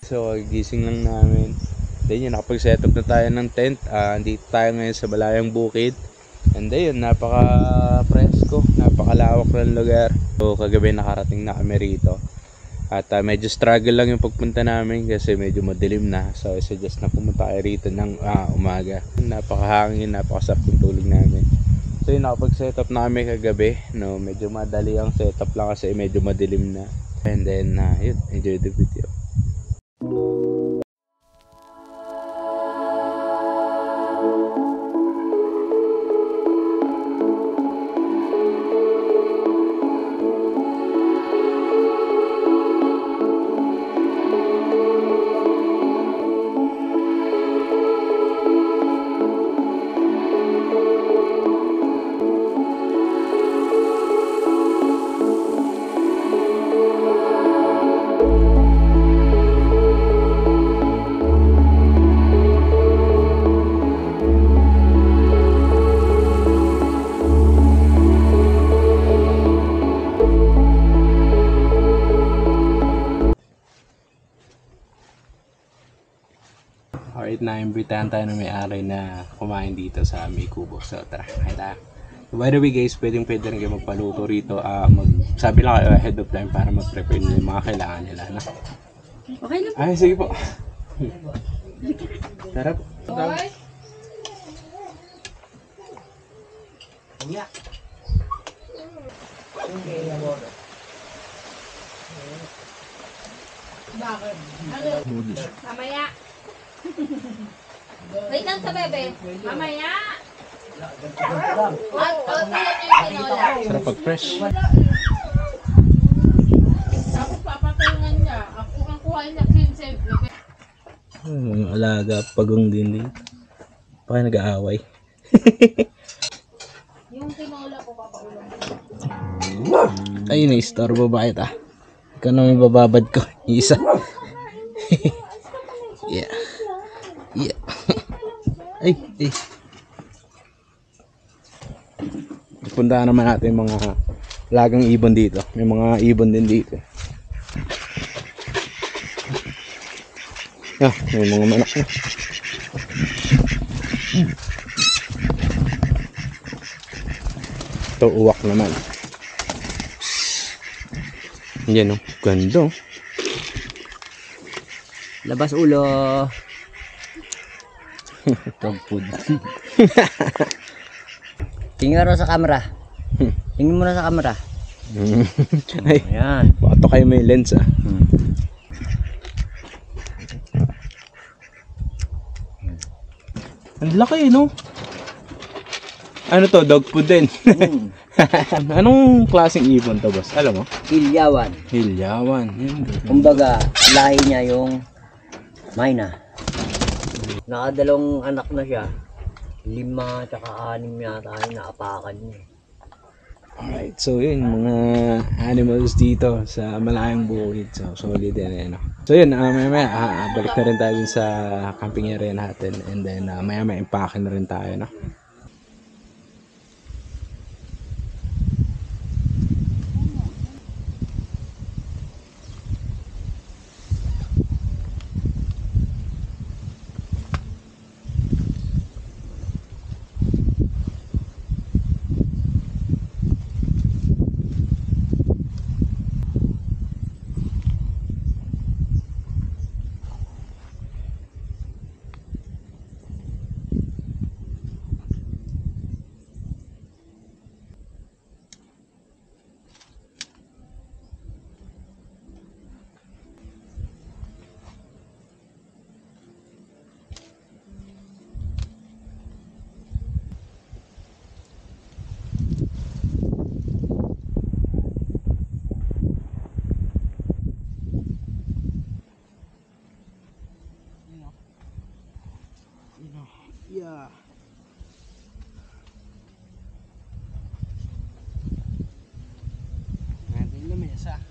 So gising lang namin. Then yun, nakapag-setup na tayo ng tent. Andito tayo ngayon sa Balayang Bukid. And then yun, napaka-presko, napakalawak ng lugar. So kagabi nakarating na kami rito. At medyo struggle lang yung pagpunta namin kasi medyo madilim na. So I suggest na pumunta kayo rito ng umaga. Napakahangin, napakasarap yung tulog namin. So yun, nakapag-setup na kami kagabi. No, medyo madali ang setup lang kasi medyo madilim na. And then yun, enjoy the video. Alright, na-imbitahan tayo ng may-ari na kumain dito sa May Kubo. So tara, kain tayo. By the way guys, pwede rin kayo magpaluto rito. Sabi lang kayo ahead of time para mag-prepare nyo yung mga kailangan nila. No? Okay lang po. Ay, sige po. Tara po. Boy! Bakit? Mamaya. Wait lang sa bebe. Mamaya. Sarap pag-fresh. Tapos papatulungan niya. Ako ang kuha niya 15. Mga alaga, pagong din. Baka nag-aaway. Yung tinola ko papaulan. Ay, na-istorbo ba kita? Ikaw na may bababad ko. Isa. Yeah. Yeah. Ay. Punta naman natin mga lagang ibon dito. May mga ibon din dito. May mga manok na. Ito, uwak naman. Yan o, ganda. Labas ulo. Dog food. Tingin mo sa camera. Tingin mo na sa camera. Ay, Ayan. baka kayo may lens Ang laki, no? Ano to? Dog food din. Anong klaseng ibon to, boss? Alam mo? Hilyawan. Hilyawan. Kumbaga, lahi niya yung Mayna. Nakadalawang anak na siya. 5 tsaka 6 yata yung naapakan niya. Alright, so yun, mga animals dito sa Malayang Bukid. So, solid din, So yun, maya balik na rin tayo dun sa camping area natin. And then, maya impake na rin tayo, no? Yeah. Natin lamesa.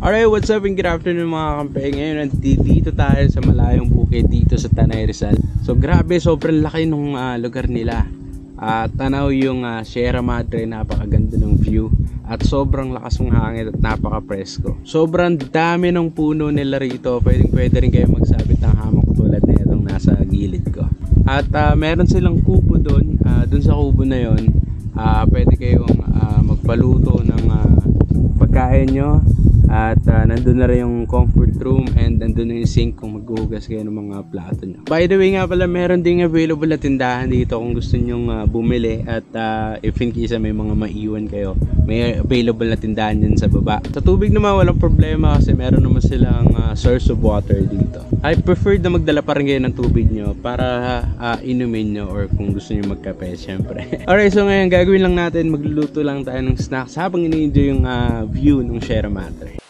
Alright, what's up and good afternoon mga kampe. Ngayon nandito tayo sa malayong bukid dito sa Tanay Rizal. So grabe, sobrang laki ng lugar nila. Tanaw yung Sierra Madre, napakaganda ng view. At sobrang lakas ng hangin at napaka-presko. Sobrang dami ng puno nila rito. Pwede rin kayo magsabit ng hammock tulad na itong nasa gilid ko. At meron silang kubo doon. Doon sa kubo na yon, pwede kayong magpaluto ng pagkain nyo. At nandun na rin yung comfort room and nandun na yung sink kung maghugas kayo ng mga plato nyo. By the way nga pala, meron ding available na tindahan dito kung gusto nyong bumili. At if in case may mga maiwan kayo, may available na tindahan dyan sa baba. Sa tubig naman walang problema kasi meron naman silang source of water dito. I prefer na magdala pa rin kayo ng tubig nyo para inumin nyo or kung gusto nyo magkape syempre. Alright, so ngayon gagawin lang natin, magluluto lang tayo ng snacks habang ini-enjoy yung view ng Sierra Madre.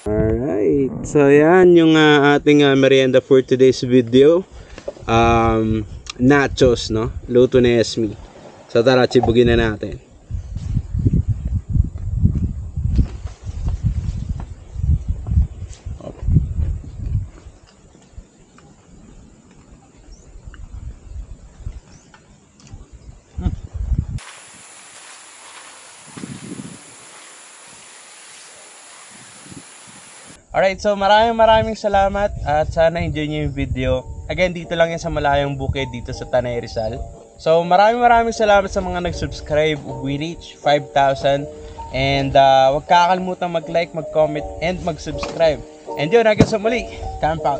Alright, so yan yung ating merienda for today's video. Nachos, no? Luto ni Esme. So tara, chibugin na natin. Alright, so maraming salamat at sana enjoy nyo yung video. Again, dito lang yan sa malayong bukid dito sa Tanay Rizal. So maraming salamat sa mga nag-subscribe. We reach 5,000 and huwag kakalimutan mag-like, mag-comment and mag-subscribe. And yun, hanggang sa muli, camp out.